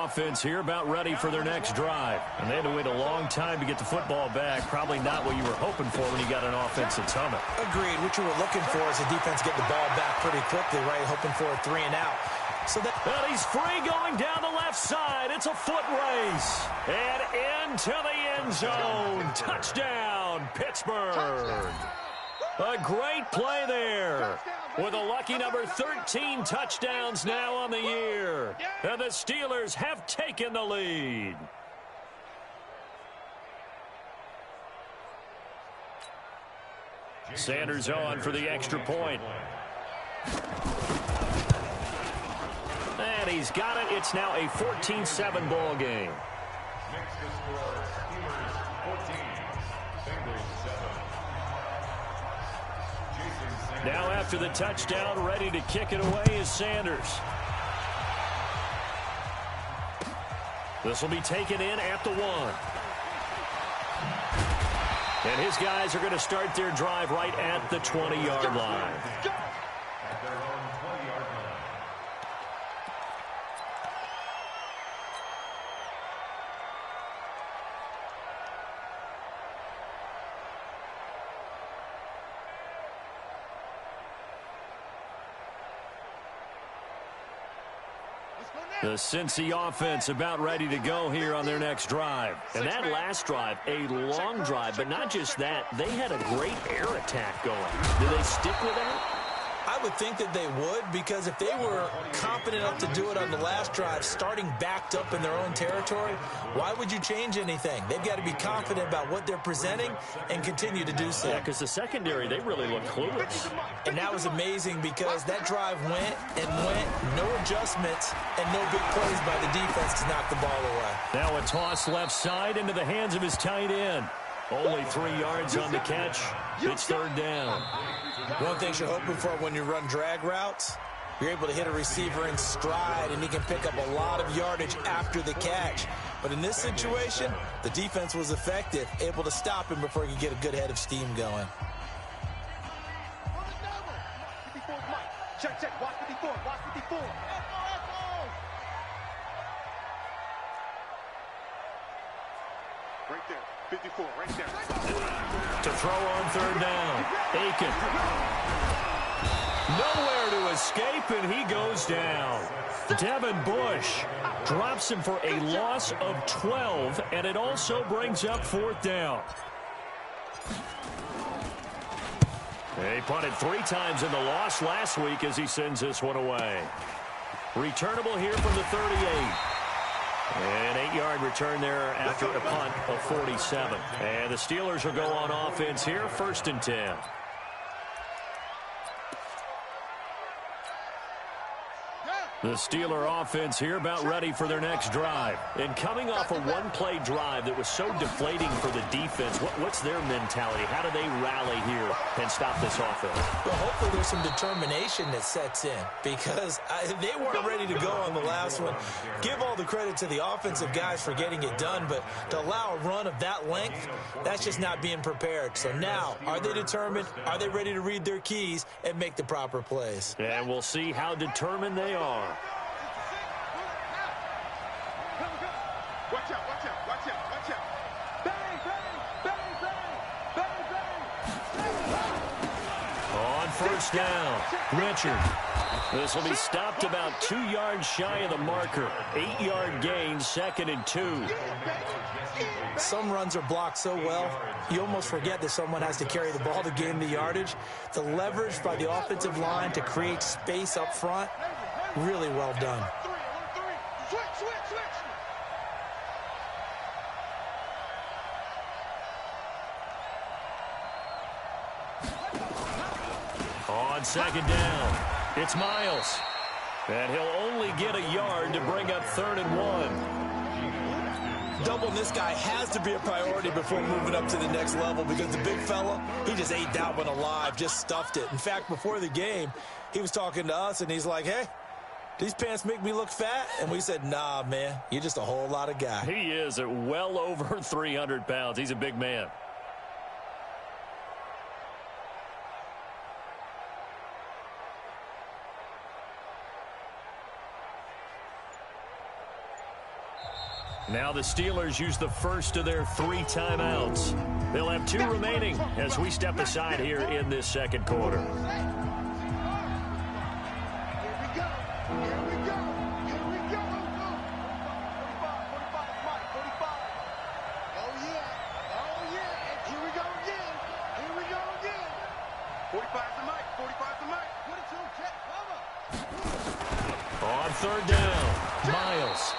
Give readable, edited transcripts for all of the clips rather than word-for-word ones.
offense here, about ready for their next drive. And they had to wait a long time to get the football back. Probably not what you were hoping for when you got an offense that's humming. Agreed. What you were looking for is the defense get the ball back pretty quickly, right? Hoping for a 3 and out. So that and he's free going down the left side. It's a foot race. And into the end zone. Touchdown, Pittsburgh. A great play there. With a lucky number 13 touchdowns now on the year. And the Steelers have taken the lead. Sanders on for the extra point. And he's got it. It's now a 14-7 ball game. Now after the touchdown, ready to kick it away is Sanders. This will be taken in at the 1. And his guys are going to start their drive right at the 20-yard line. The Cincy offense about ready to go here on their next drive. And that last drive, a long drive, but not just that. They had a great air attack going. Do they stick with that? I would think that they would, because if they were confident enough to do it on the last drive, starting backed up in their own territory, why would you change anything? They've got to be confident about what they're presenting and continue to do so. Yeah, because the secondary, they really look clueless. And that was amazing because that drive went and went, no adjustments, and no big plays by the defense to knock the ball away. Now a toss left side into the hands of his tight end. Only 3 yards on the catch. It's 3rd down. One thing you're hoping for when you run drag routes, you're able to hit a receiver in stride, and he can pick up a lot of yardage after the catch. But in this situation, the defense was effective, able to stop him before he could get a good head of steam going. Check, watch 54, watch 54. Right there, 54, right there. To throw on 3rd down. Aiken. Nowhere to escape, and he goes down. Devin Bush drops him for a loss of 12, and it also brings up 4th down. He punted 3 times in the loss last week as he sends this one away. Returnable here from the 38. An 8-yard return there after a punt of 47. And the Steelers will go on offense here, 1st and 10. The Steeler offense here about ready for their next drive. And coming off a one-play drive that was so deflating for the defense, what's their mentality? How do they rally here and stop this offense? Well, hopefully there's some determination that sets in, because they weren't ready to go on the last one. Give all the credit to the offensive guys for getting it done, but to allow a run of that length, that's just not being prepared. So now, are they determined? Are they ready to read their keys and make the proper plays? And we'll see how determined they are. Watch out, watch out, watch out, watch out. Bang, bang, bang, bang, bang, bang. On 1st down, Richard. This will be stopped about 2 yards shy of the marker. 8-yard gain, 2nd and 2. Some runs are blocked so well, you almost forget that someone has to carry the ball to gain the yardage. The leverage by the offensive line to create space up front, really well done. Switch, switch, switch. On 2nd down, it's Miles. And he'll only get a yard to bring up 3rd and 1. Doubling this guy has to be a priority before moving up to the next level, because the big fella, he just ate that one alive, just stuffed it. In fact, before the game, he was talking to us, and he's like, hey, these pants make me look fat? And we said, nah, man, you're just a whole lot of guy. He is at well over 300 pounds. He's a big man. Now the Steelers use the first of their 3 timeouts. They'll have 2 remaining as we step aside here in this second quarter. On third down, Miles.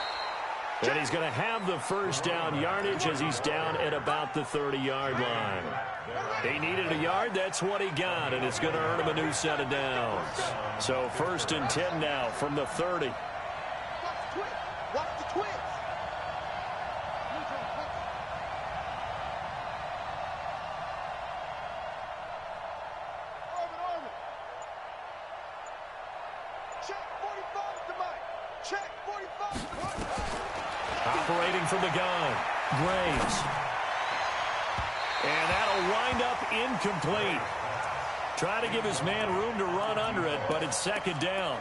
And he's going to have the first down yardage as he's down at about the 30-yard line. He needed a yard. That's what he got, and it's going to earn him a new set of downs. So 1st and 10 now from the 30. Watch the twitch. Operating from the gun, Graves. And that'll wind up incomplete. Try to give his man room to run under it, but it's 2nd down.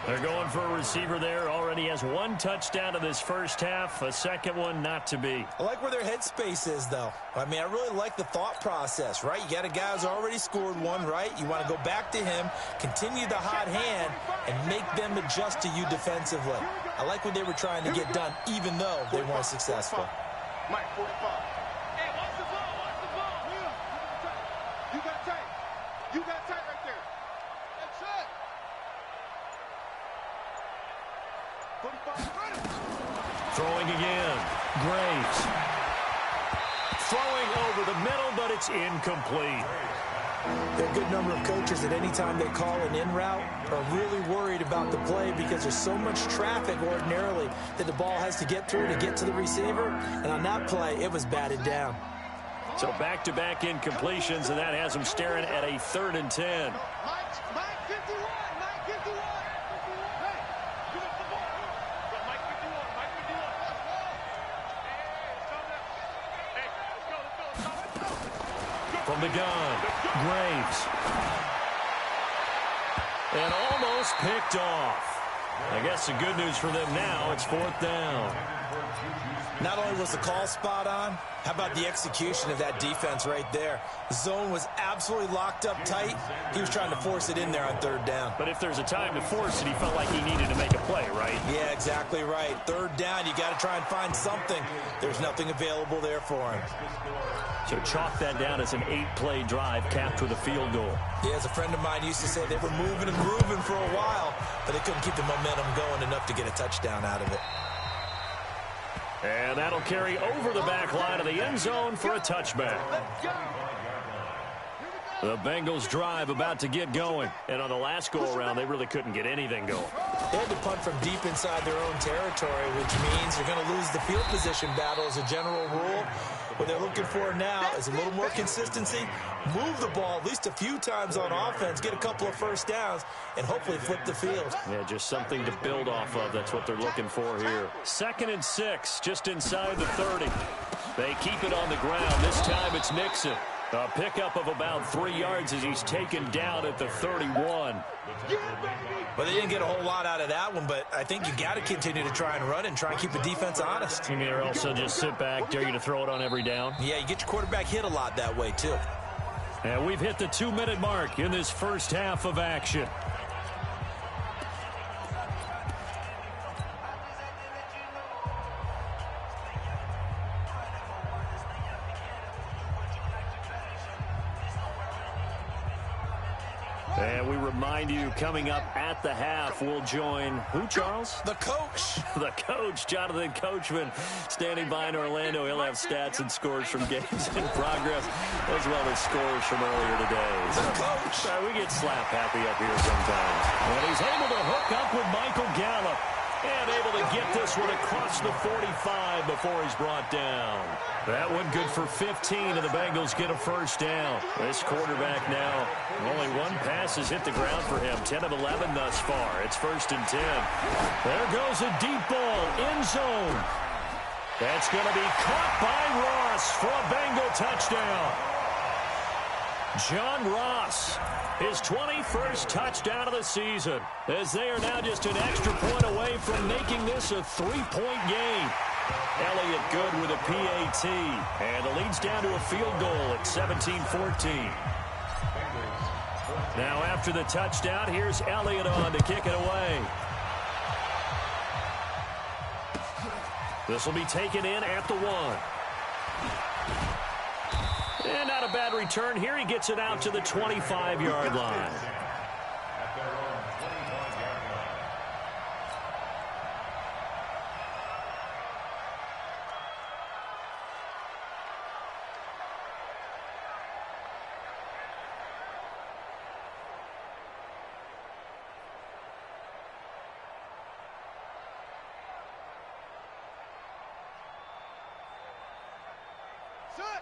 They're going for a receiver there. Already has 1 touchdown in this first half. A second one not to be. I like where their headspace is, though. I mean, I really like the thought process, right? You got a guy who's already scored 1, right? You want to go back to him, continue the hot hand, and make them adjust to you defensively. I like what they were trying to get done, even though they weren't successful. Mike, 45. Hey, watch the ball, watch the ball. You got tight. You got tight right there. That's it. 45. Throwing again, Graves. Throwing over the middle, but it's incomplete. There are a good number of coaches that any time they call an in route are really worried about the play because there's so much traffic ordinarily that the ball has to get through to get to the receiver. And on that play, it was batted down. So back-to-back incompletions, and that has him staring at a 3rd and 10. Mike 51. Mike 51. Hey, give us the ball. Mike 51. Mike 51. Hey, let's go. From the gun, Graves. And almost picked off. I guess the good news for them now, it's 4th down. Not only was the call spot on, how about the execution of that defense right there? The zone was absolutely locked up tight. He was trying to force it in there on 3rd down. But if there's a time to force it, he felt like he needed to make a play, right? Yeah, exactly right. 3rd down, you got to try and find something. There's nothing available there for him. So chalk that down as an 8-play drive capped with a field goal. Yeah, as a friend of mine used to say, they were moving and grooving for a while, but they couldn't keep the momentum going enough to get a touchdown out of it. And that'll carry over the back line of the end zone for a touchback. The Bengals drive about to get going. And on the last go-around, they really couldn't get anything going. They had to punt from deep inside their own territory, which means they're going to lose the field position battle as a general rule. What they're looking for now is a little more consistency, move the ball at least a few times on offense, get a couple of first downs, and hopefully flip the field. Yeah, just something to build off of. That's what they're looking for here. 2nd and 6, just inside the 30. They keep it on the ground. This time it's Mixon. A pickup of about 3 yards as he's taken down at the 31. Well, they didn't get a whole lot out of that one, but I think you got to continue to try and run and try and keep the defense honest. You mean or also just sit back, dare you to throw it on every down? Yeah, you get your quarterback hit a lot that way, too. And we've hit the 2-minute mark in this first half of action. And we remind you, coming up at the half, we'll join who, Charles? The coach. The coach, Jonathan Coachman, standing by in Orlando. He'll have stats and scores from games in progress, as well as scores from earlier today. The coach. We get slap happy up here sometimes. And he's able to hook up with Michael Gallup. And able to get this one across the 45 before he's brought down. That one good for 15, and the Bengals get a first down. This quarterback now, only 1 pass has hit the ground for him. 10 of 11 thus far. It's 1st and 10. There goes a deep ball, end zone. That's going to be caught by Ross for a Bengal touchdown. John Ross, his 21st touchdown of the season, as they are now just an extra point away from making this a 3-point game. Elliott good with a PAT. And the lead's down to a field goal at 17-14. Now after the touchdown, here's Elliott on to kick it away. This will be taken in at the 1. And not a bad return here. He gets it out to the 25-yard line.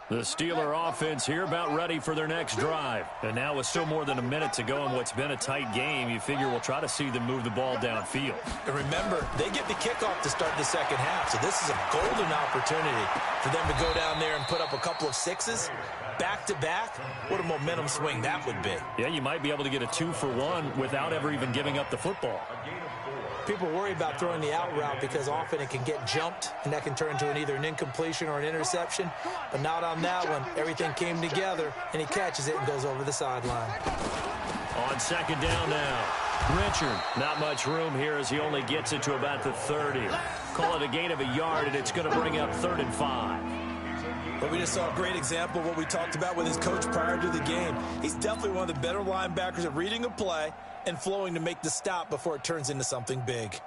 The Steeler offense here about ready for their next drive. And now with still more than a minute to go in what's been a tight game, you figure we'll try to see them move the ball downfield. And remember, they get the kickoff to start the second half, so this is a golden opportunity for them to go down there and put up a couple of sixes back-to-back. What a momentum swing that would be. Yeah, you might be able to get a 2-for-1 without ever even giving up the football. People worry about throwing the out route because often it can get jumped, and that can turn into either an incompletion or an interception. But not on that one. Everything came together, and he catches it and goes over the sideline. On second down now. Richard, not much room here as he only gets it to about the 30. Call it a gain of a yard, and it's going to bring up 3rd and 5. But we just saw a great example of what we talked about with his coach prior to the game. He's definitely one of the better linebackers at reading a play and flowing to make the stop before it turns into something big.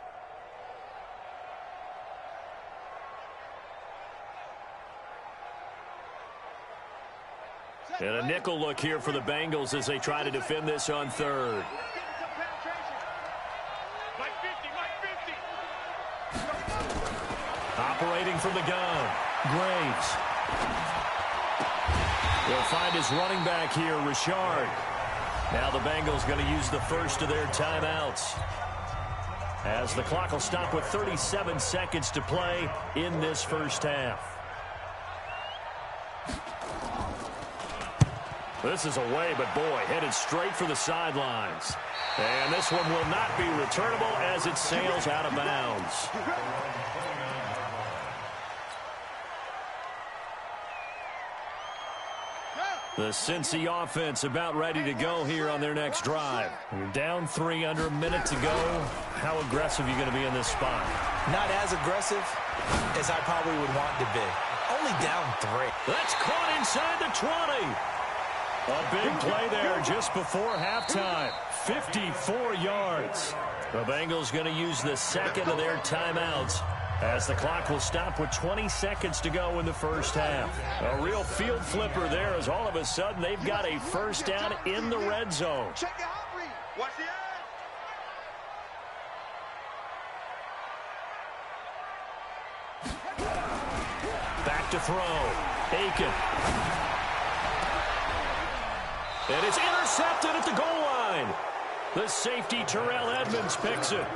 And a nickel look here for the Bengals as they try to defend this on 3rd. Operating from the gun, Graves. Will find his running back here, Richard. Now the Bengals going to use the first of their timeouts, as the clock will stop with 37 seconds to play in this first half. This is away, but boy, headed straight for the sidelines. And this one will not be returnable as it sails out of bounds. The Cincy offense about ready to go here on their next drive. You're down 3, under a minute to go. How aggressive are you going to be in this spot? Not as aggressive as I probably would want to be. Only down 3. That's caught inside the 20. A big play there just before halftime. 54 yards. The Bengals going to use the second of their timeouts, as the clock will stop with 20 seconds to go in the first half. A real field flipper there, as all of a sudden they've got a first down in the red zone. Check it out, Reed. Watch the edge. Back to throw. Aiken. And it's intercepted at the goal line. The safety, Terrell Edmonds, picks it.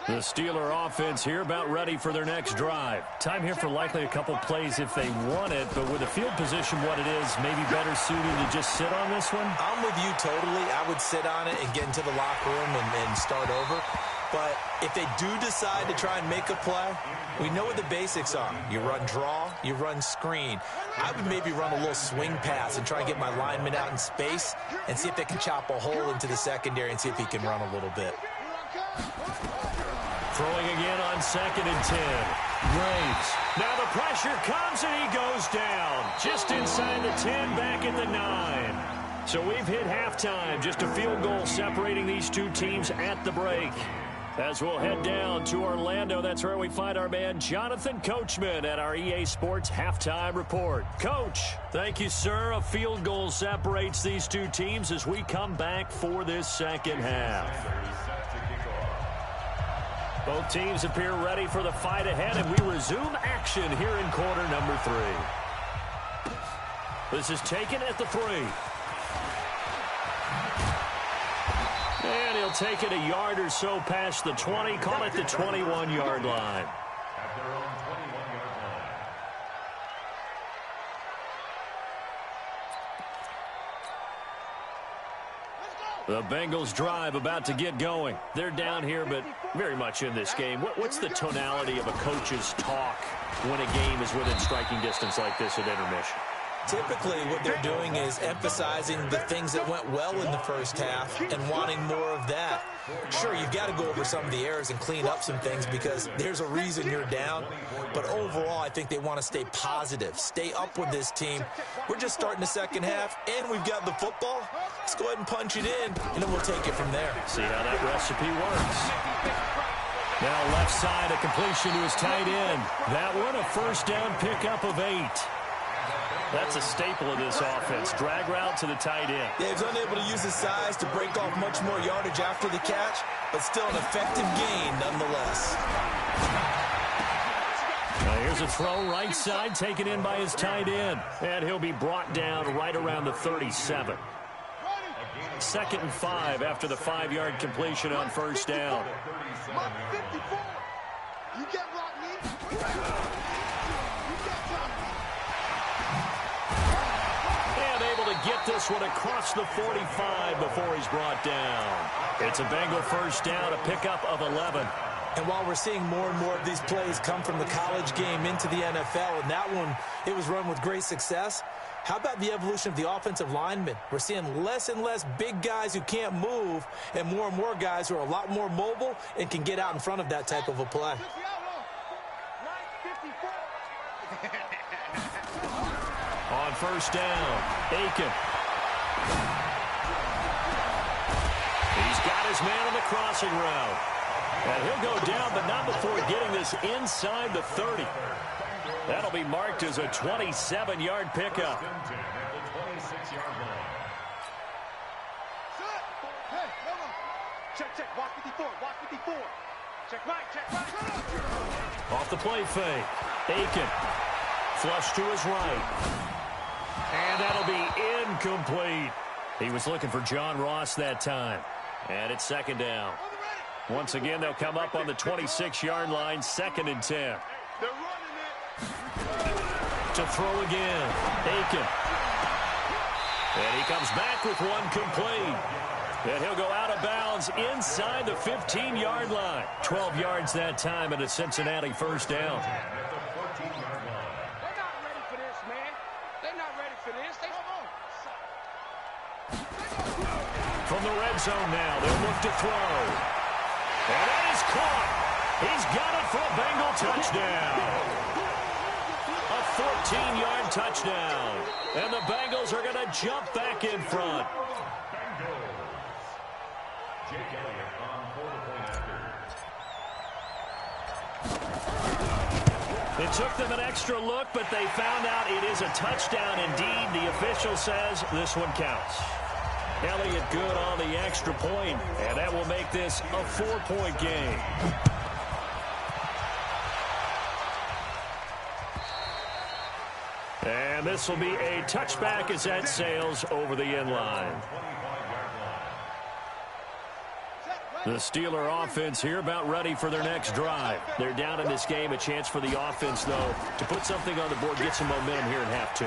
The Steeler offense here about ready for their next drive. Time here for likely a couple plays if they want it, but with the field position what it is, maybe better suited to just sit on this one? I'm with you totally. I would sit on it and get into the locker room and start over. But if they do decide to try and make a play, we know what the basics are. You run draw, you run screen. I would maybe run a little swing pass and try and get my lineman out in space and see if they can chop a hole into the secondary and see if he can run a little bit. Throwing again on 2nd and 10. Graves. Now the pressure comes and he goes down. Just inside the 10, back at the 9. So we've hit halftime. Just a field goal separating these two teams at the break. As we'll head down to Orlando, that's where we find our man Jonathan Coachman at our EA Sports Halftime Report. Coach, thank you, sir. A field goal separates these two teams as we come back for this second half. Both teams appear ready for the fight ahead, and we resume action here in quarter number 3. This is taken at the 3. And he'll take it a yard or so past the 20, call it the 21-yard line. The Bengals drive about to get going. They're down here, but very much in this game. What's the tonality of a coach's talk when a game is within striking distance like this at intermission? Typically, what they're doing is emphasizing the things that went well in the first half and wanting more of that. Sure, you've got to go over some of the errors and clean up some things because there's a reason you're down. But overall, I think they want to stay positive, stay up with this team. We're just starting the second half, and we've got the football. Let's go ahead and punch it in, and then we'll take it from there. See how that recipe works. Now left side, a completion to his tight end. That one, a first down pickup of 8. That's a staple of this offense. Drag route to the tight end. Yeah, he was unable to use his size to break off much more yardage after the catch, but still an effective gain nonetheless. Now here's a throw right side taken in by his tight end. And he'll be brought down right around the 37. 2nd and 5 after the 5-yard completion on first down. You get Rodney. Get this one across the 45 before he's brought down. It's a Bengal first down, a pickup of 11. And while we're seeing more and more of these plays come from the college game into the NFL, and that one, it was run with great success, how about the evolution of the offensive linemen? We're seeing less and less big guys who can't move and more guys who are a lot more mobile and can get out in front of that type of a play. On first down, Aiken. He's got his man on the crossing route. And he'll go down, but not before getting this inside the 30. That'll be marked as a 27-yard pickup. Check, walk 54, walk 54. Check right. Off the play fake, Aiken. Flush to his right. And that'll be incomplete. He was looking for John Ross that time. And it's 2nd down. Once again, they'll come up on the 26-yard line, 2nd and 10. They're running it. To throw again, Aiken. And he comes back with one complete. And he'll go out of bounds inside the 15-yard line. 12 yards that time and a Cincinnati first down. From the red zone now, they'll look to throw. And that is caught. He's got it for a Bengal touchdown. A 14-yard touchdown. And the Bengals are going to jump back in front. It took them an extra look, but they found out it is a touchdown indeed. The official says this one counts. Elliott good on the extra point, and that will make this a 4-point game. And this will be a touchback as that sails over the end line. The Steeler offense here about ready for their next drive. They're down in this game. A chance for the offense, though, to put something on the board, get some momentum here in half 2.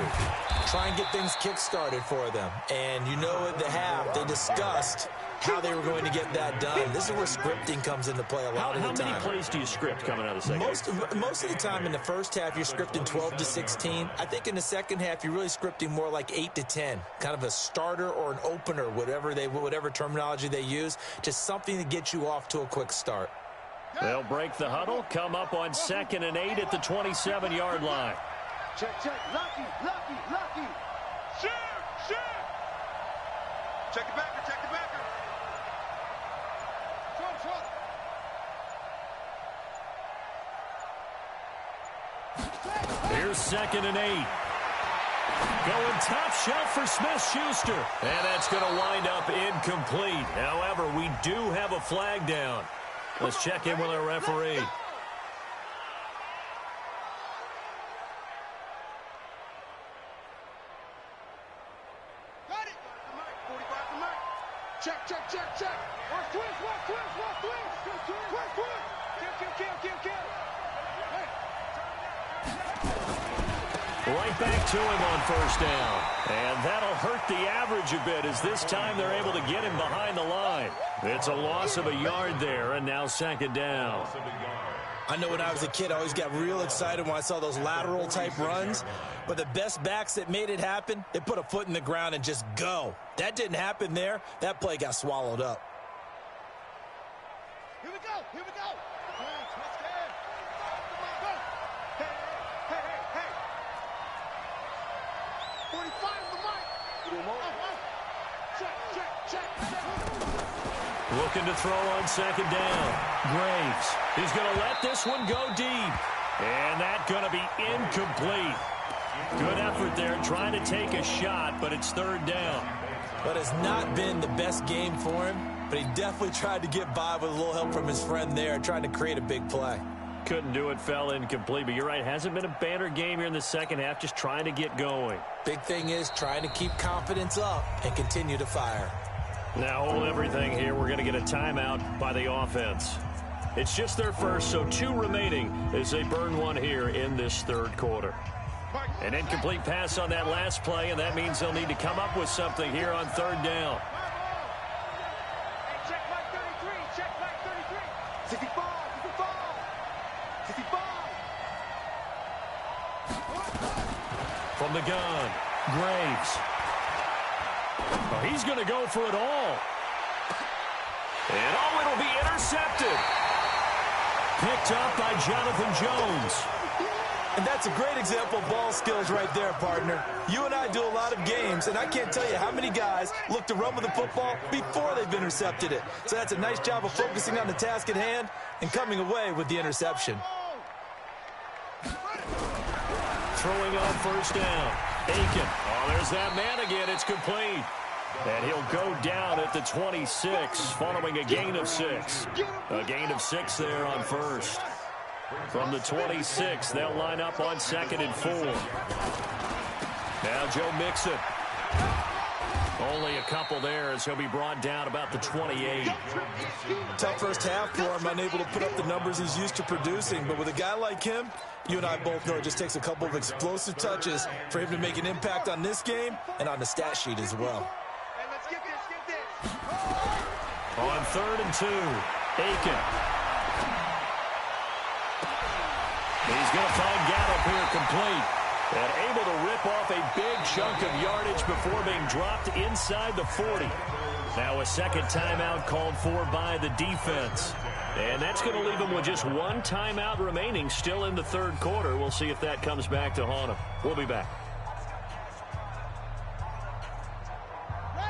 Try and get things kick-started for them. And you know at the half, they discussed how they were going to get that done. This is where scripting comes into play a lot of the time. How many plays do you script coming out of the second? Most of the time in the first half, you're scripting 12 to 16. I think in the second half, you're really scripting more like 8 to 10. Kind of a starter or an opener, whatever terminology they use. Just something to get you off to a quick start. They'll break the huddle, come up on 2nd and 8 at the 27-yard line. Check. Lucky. Shoot. Check the backer. Here's 2nd and 8. Going top shelf for Smith-Schuster. And that's going to wind up incomplete. However, we do have a flag down. Let's check in with our referee. Got it. 45 to Mike. Check. Watch twist. Kill. Right back to him on first down. And that'll hurt the average a bit as this time they're able to get him behind the line. It's a loss of a yard there, and now second down. I know when I was a kid, I always got real excited when I saw those lateral-type runs. But the best backs that made it happen, they put a foot in the ground and just go. That didn't happen there. That play got swallowed up. Here we go. Here we go. Let's go. Go. Hey, hey, hey, hey. 45 on the mic. Check. Looking to throw on second down. Graves. He's going to let this one go deep. And that's going to be incomplete. Good effort there trying to take a shot, but it's third down. But it's not been the best game for him, but he definitely tried to get by with a little help from his friend there, trying to create a big play. Couldn't do it, fell incomplete, but you're right, hasn't been a banner game here in the second half, just trying to get going. Big thing is trying to keep confidence up and continue to fire. Now hold everything here. We're going to get a timeout by the offense. It's just their first, so 2 remaining as they burn one here in this third quarter. An incomplete pass on that last play, and that means they'll need to come up with something here on third down. Check back 33. Check back 33. 65. 65. 65. From the gun, Graves. Oh, he's going to go for it all. And it'll be intercepted. Picked up by Jonathan Jones. And that's a great example of ball skills right there, partner. You and I do a lot of games, and I can't tell you how many guys look to run with the football before they've intercepted it. So that's a nice job of focusing on the task at hand and coming away with the interception. Throwing on first down. Aiken. Oh, there's that man again. It's complete. And he'll go down at the 26 following a gain of 6. A gain of 6 there on first. From the 26, they'll line up on second and 4. Now Joe Mixon. Only a couple there as he'll be brought down about the 28. Tough first half for him, unable to put up the numbers he's used to producing. But with a guy like him, you and I both know it just takes a couple of explosive touches for him to make an impact on this game and on the stat sheet as well. Hey, let's get this. On third and 2, Aiken. He's going to find Gallup here complete. And able to rip off a big chunk of yardage before being dropped inside the 40. Now a second timeout called for by the defense. And that's going to leave them with just 1 timeout remaining still in the third quarter. We'll see if that comes back to haunt them. We'll be back.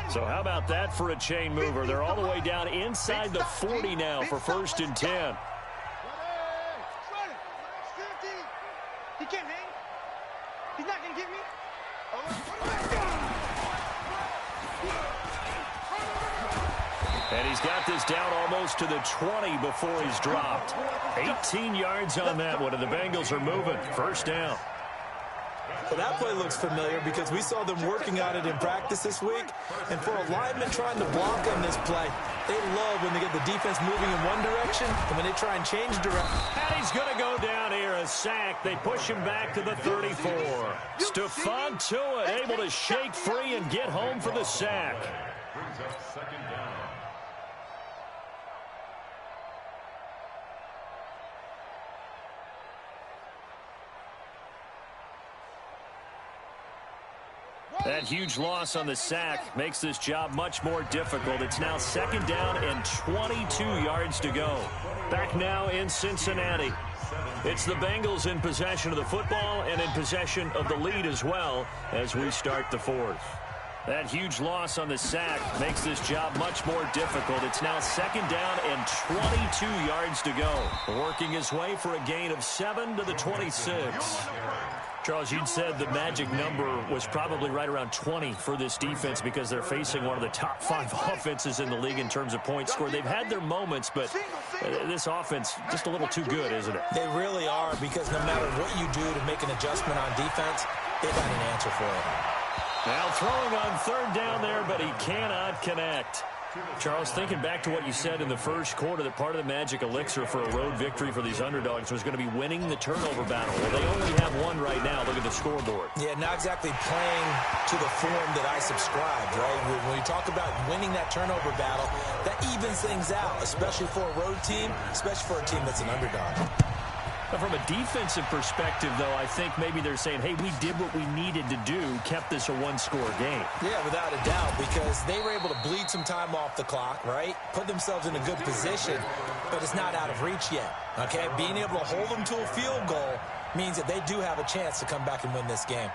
So how about that for a chain mover? They're all the way down inside the 40 now for first and 10. He can't hang. He's not going to get me. And he's got this down almost to the 20 before he's dropped. 18 yards on that one, and the Bengals are moving. First down. Well, that play looks familiar because we saw them working on it in practice this week. And for a lineman trying to block on this play, they love when they get the defense moving in one direction and when they try and change direction. And he's going to go down here, a sack. They push him back to the 34. Stephon Tuitt able to shake free and get home for the sack. Brings up second down. That huge loss on the sack makes this job much more difficult. It's now second down and 22 yards to go. Back now in Cincinnati. It's the Bengals in possession of the football and in possession of the lead as well as we start the fourth. That huge loss on the sack makes this job much more difficult. It's now second down and 22 yards to go. Working his way for a gain of 7 to the 26. Charles, you'd said the magic number was probably right around 20 for this defense because they're facing one of the top 5 offenses in the league in terms of points scored. They've had their moments, but this offense just a little too good, isn't it? They really are, because no matter what you do to make an adjustment on defense, they got an answer for it. Now throwing on third down there, but he cannot connect. Charles, thinking back to what you said in the first quarter, that part of the magic elixir for a road victory for these underdogs was going to be winning the turnover battle. Well, they only have one right now. Look at the scoreboard. Yeah, not exactly playing to the form that I subscribed, right? When you talk about winning that turnover battle, that evens things out, especially for a road team, especially for a team that's an underdog. From a defensive perspective, though, I think maybe they're saying, hey, we did what we needed to do, kept this a one-score game. Yeah, without a doubt, because they were able to bleed some time off the clock, right? Put themselves in a good position, but it's not out of reach yet, okay? Being able to hold them to a field goal means that they do have a chance to come back and win this game.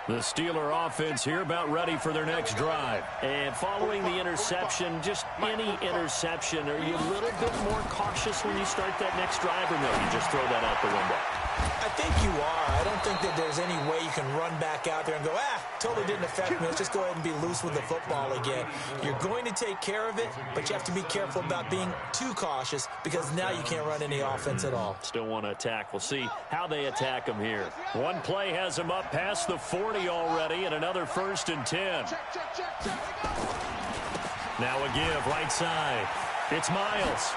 The Steeler offense here about ready for their next drive. And following the interception, just any interception, are you a little bit more cautious when you start that next drive, or no, you just throw that out the window? I think you are. I don't think that there's any way you can run back out there and go, totally didn't affect me. Let's just go ahead and be loose with the football again. You're going to take care of it, but you have to be careful about being too cautious because now you can't run any offense at all. Still want to attack. We'll see how they attack them here. One play has them up past the 40 already, and another 1st and 10. Now a give right side. It's Miles.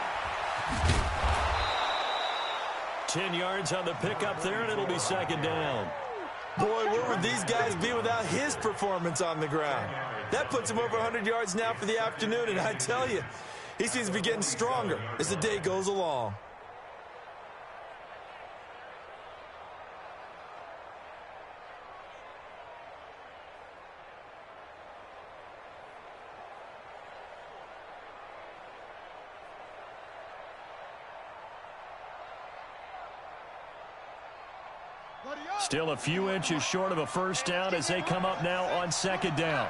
10 yards on the pickup there, and it'll be 2nd down. Boy, where would these guys be without his performance on the ground? That puts him over 100 yards now for the afternoon, and I tell you, he seems to be getting stronger as the day goes along. Still a few inches short of a 1st down as they come up now on 2nd down.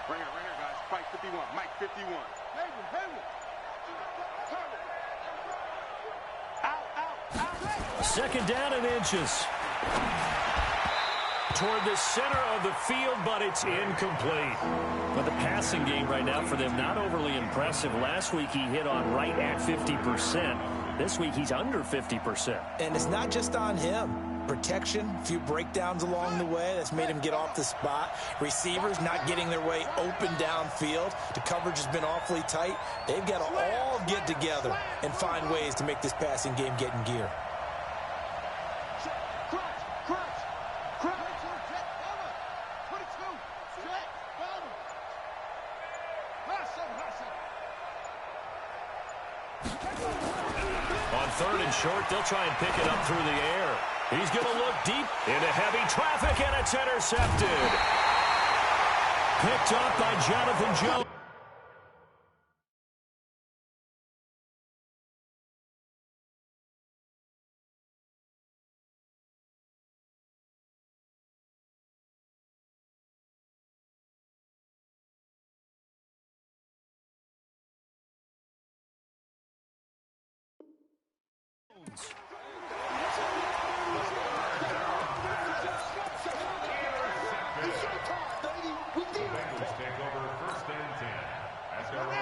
Right here, guys. Mike 51. Mike 51. Out. 2nd down and inches. Toward the center of the field, but it's incomplete. But the passing game right now for them, not overly impressive. Last week he hit on right at 50%. This week he's under 50%. And it's not just on him. Protection, a few breakdowns along the way that's made him get off the spot. Receivers not getting their way open downfield. The coverage has been awfully tight. They've got to all get together and find ways to make this passing game get in gear. On 3rd and short, they'll try and pick it up through the air. He's going to look deep into heavy traffic, and it's intercepted. Picked up by Jonathan Jones.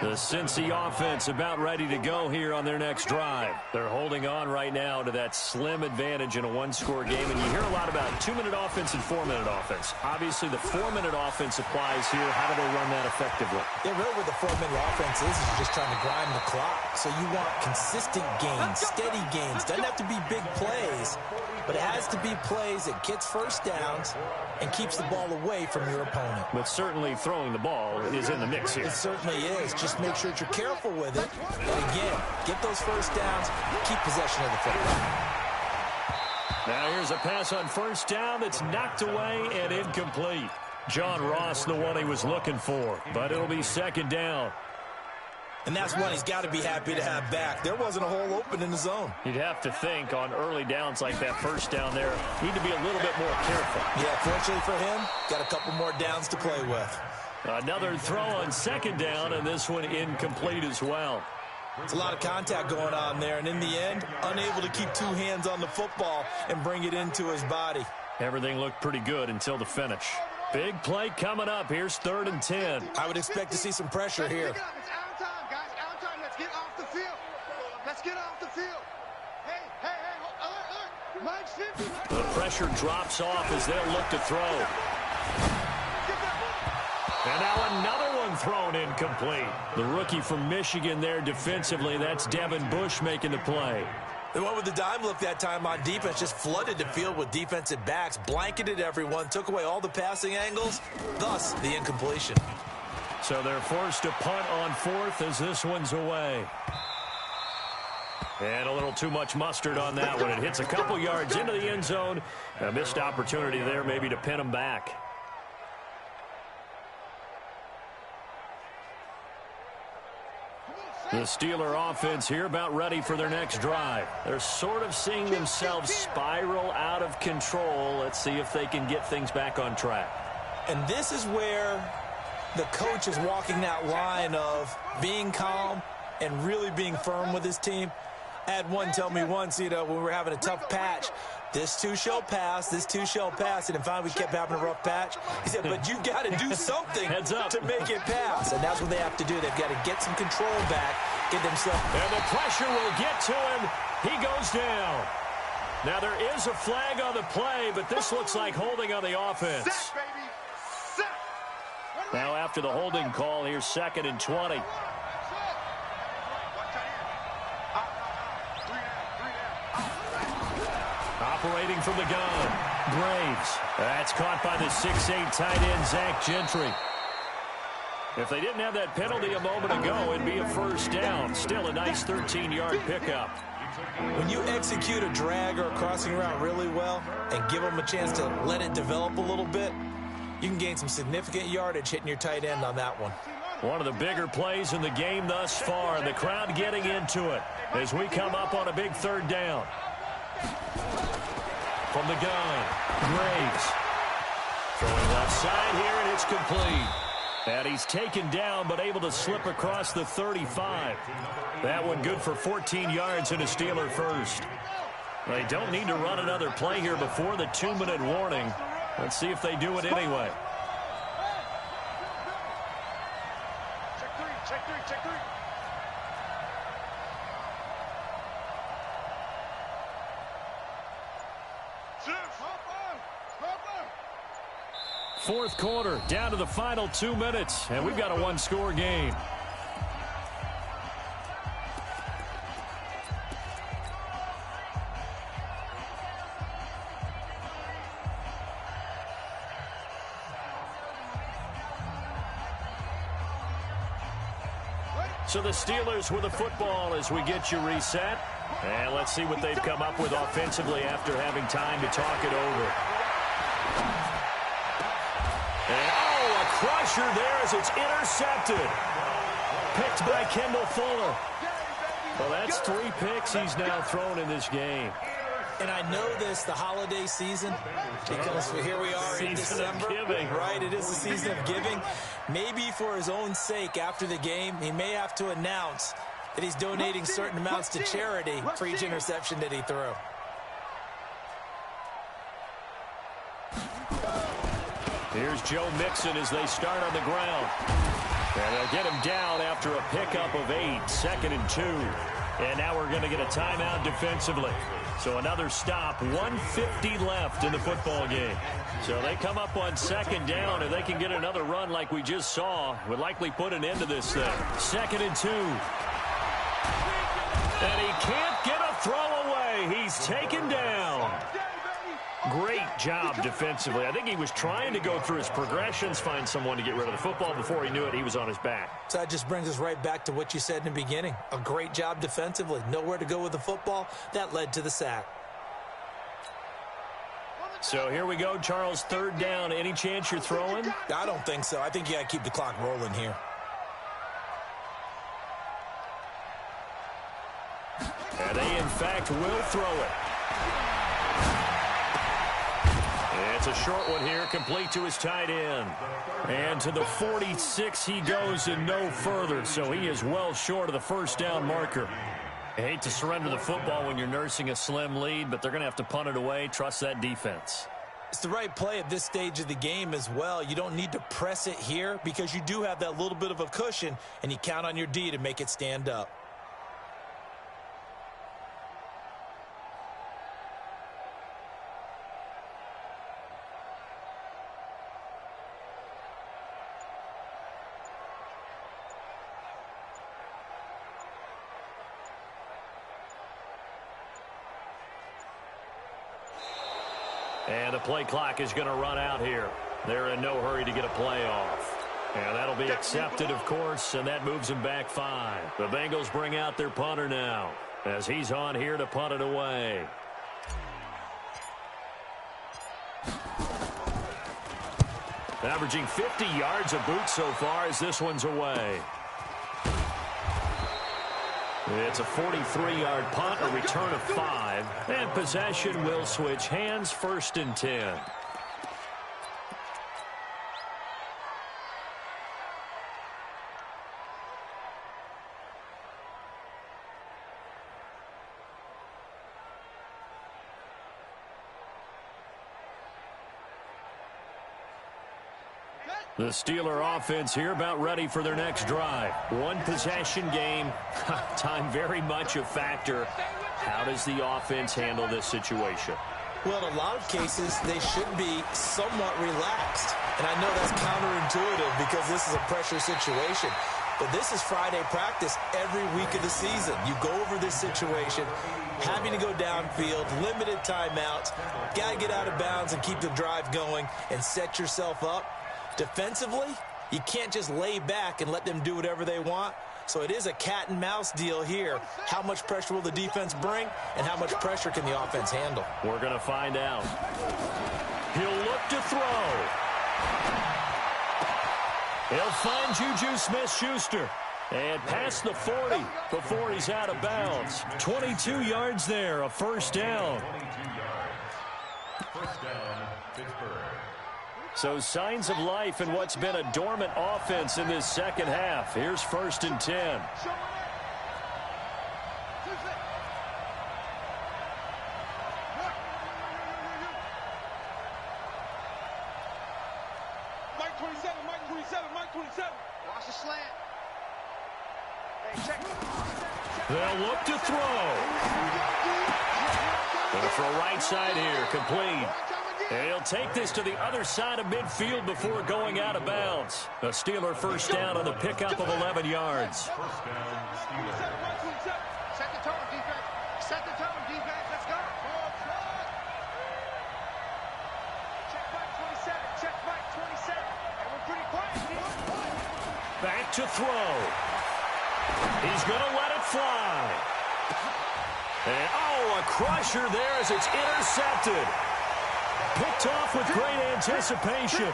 The Cincy offense about ready to go here on their next drive. They're holding on right now to that slim advantage in a one-score game. And you hear a lot about 2-minute offense and 4-minute offense. Obviously, the 4-minute offense applies here. How do they run that effectively? Yeah, really what the 4-minute offense is you're just trying to grind the clock. So you want consistent gains, steady gains. Doesn't have to be big plays, but it has to be plays that gets 1st downs and keeps the ball away from your opponent. But certainly throwing the ball is in the mix here. It certainly is. Just make sure that you're careful with it. And again, get those 1st downs, keep possession of the football. Now here's a pass on 1st down that's knocked away and incomplete. John Ross, the one he was looking for, but it'll be 2nd down. And that's one he's got to be happy to have back. There wasn't a hole open in the zone. You'd have to think on early downs like that 1st down there, need to be a little bit more careful. Yeah, fortunately for him, got a couple more downs to play with. Another throw on 2nd down, and this one incomplete as well. It's a lot of contact going on there, and in the end, unable to keep 2 hands on the football and bring it into his body. Everything looked pretty good until the finish. Big play coming up. Here's 3rd and 10. I would expect to see some pressure here. It's our time, guys. Our time. Let's get off the field. Let's get off the field. Hey, alert. Mike Simpson. The pressure drops off as they'll look to throw. And now another one thrown incomplete. The rookie from Michigan there defensively. That's Devin Bush making the play. The one with the dime look that time on defense just flooded the field with defensive backs, blanketed everyone, took away all the passing angles, thus the incompletion. So they're forced to punt on 4th as this one's away. And a little too much mustard on that one. It hits a couple yards into the end zone. A missed opportunity there maybe to pin them back. The Steeler offense here about ready for their next drive. They're sort of seeing themselves spiral out of control. Let's see if they can get things back on track. And this is where the coach is walking that line of being calm and really being firm with his team. I had one tell me once, when we were having a tough patch, this too shall pass, this too shall pass. And finally, we kept having a rough patch. He said, but you got to do something to make it pass. And that's what they have to do. They've got to get some control back, get themselves. And the pressure will get to him. He goes down. Now, there is a flag on the play, but this looks like holding on the offense. Set, baby. Set. Now, after the holding call, here's 2nd and 20. Operating from the gun, Graves. That's caught by the 6'8" tight end, Zach Gentry. If they didn't have that penalty a moment ago, it'd be a 1st down. Still a nice 13-yard pickup. When you execute a drag or a crossing route really well and give them a chance to let it develop a little bit, you can gain some significant yardage hitting your tight end on that one. One of the bigger plays in the game thus far, and the crowd getting into it as we come up on a big 3rd down. From the gun, Graves. Throwing left side here, and it's complete. And he's taken down, but able to slip across the 35. That one good for 14 yards and a Steeler 1st. They don't need to run another play here before the 2-minute warning. Let's see if they do it anyway. Check three. Fourth quarter, down to the final 2 minutes, and we've got a 1-score game. So the Steelers with the football as we get you reset. And let's see what they've come up with offensively after having time to talk it over. And, a crusher there as it's intercepted. Picked by Kendall Fuller. Well, that's 3 picks he's now thrown in this game. And I know this, the holiday season, because here we are in December. Giving. Right, it is the season of giving. Maybe for his own sake after the game, he may have to announce that he's donating certain amounts to charity for each interception that he threw. Here's Joe Mixon as they start on the ground. And they'll get him down after a pickup of 8, 2nd and 2. And now we're going to get a timeout defensively. So another stop, 1:50 left in the football game. So they come up on 2nd down, and they can get another run like we just saw. Would likely put an end to this thing. 2nd and 2. And he can't get a throw away. He's taken down. Great job defensively. I think he was trying to go through his progressions, find someone to get rid of the football. Before he knew it, he was on his back. So that just brings us right back to what you said in the beginning. A great job defensively. Nowhere to go with the football. That led to the sack. So here we go, Charles, 3rd down. Any chance you're throwing? I don't think so. I think you got to keep the clock rolling here. And they, in fact, will throw it. It's a short one here, complete to his tight end. And to the 46 he goes and no further, so he is well short of the 1st down marker. I hate to surrender the football when you're nursing a slim lead, but they're going to have to punt it away. Trust that defense. It's the right play at this stage of the game as well. You don't need to press it here because you do have that little bit of a cushion, and you count on your D to make it stand up. And the play clock is going to run out here. They're in no hurry to get a play off. And that'll be accepted, of course, and that moves them back 5. The Bengals bring out their punter now as he's on here to punt it away. Averaging 50 yards a boot so far as this one's away. It's a 43-yard punt, a return of 5, and possession will switch hands, 1st and 10. The Steeler offense here about ready for their next drive. One possession game. Time very much a factor. How does the offense handle this situation? Well, in a lot of cases, they should be somewhat relaxed. And I know that's counterintuitive because this is a pressure situation. But this is Friday practice every week of the season. You go over this situation, having to go downfield, limited timeouts, got to get out of bounds and keep the drive going and set yourself up. Defensively, you can't just lay back and let them do whatever they want. So it is a cat and mouse deal here. How much pressure will the defense bring, and how much pressure can the offense handle? We're going to find out. He'll look to throw. He'll find Juju Smith-Schuster. And past the 40 before he's out of bounds. 22 yards there, a 1st down. 22 yards. 1st down, Pittsburgh. So signs of life in what's been a dormant offense in this second half. Here's 1st and 10. Mike 27, Mike 27, Mike 27. Watch the slant. Hey, check. They'll look to throw. Going for a right side here, complete. And he'll take this to the other side of midfield before going out of bounds. A Steeler 1st down on the pickup of 11 yards. 1st down, Steelers. Set the tone, defense. Set the tone, defense. Let's go. Check Mike 27. Check Mike 27. And we're pretty quiet. Back to throw. He's going to let it fly. And, oh, a crusher there as it's intercepted. Picked off with great anticipation. The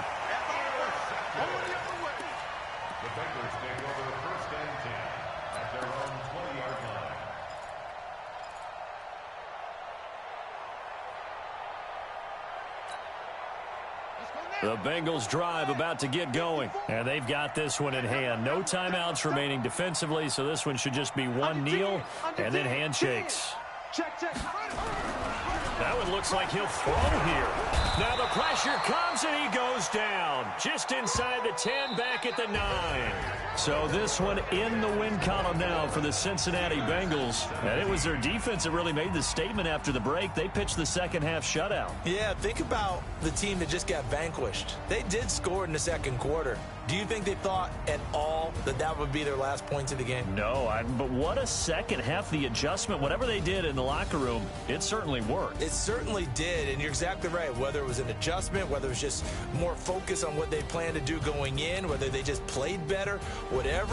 Bengals take over 1st and 10 at their own 20-yard line. The Bengals drive about to get going, and they've got this one in hand. No timeouts remaining defensively, so this one should just be one kneel and then handshakes. Check, check. That one looks like he'll throw here. Now the pressure comes and he goes down. Just inside the 10, back at the 9. So this one in the win column now for the Cincinnati Bengals. And it was their defense that really made the statement after the break. They pitched the second half shutout. Yeah, think about the team that just got vanquished. They did score in the second quarter. Do you think they thought at all that that would be their last points of the game? No, but what a second half. The adjustment, whatever they did in the locker room, it certainly worked. It certainly did, and you're exactly right. Whether it was an adjustment, whether it was just more focus on what they planned to do going in, whether they just played better, whatever.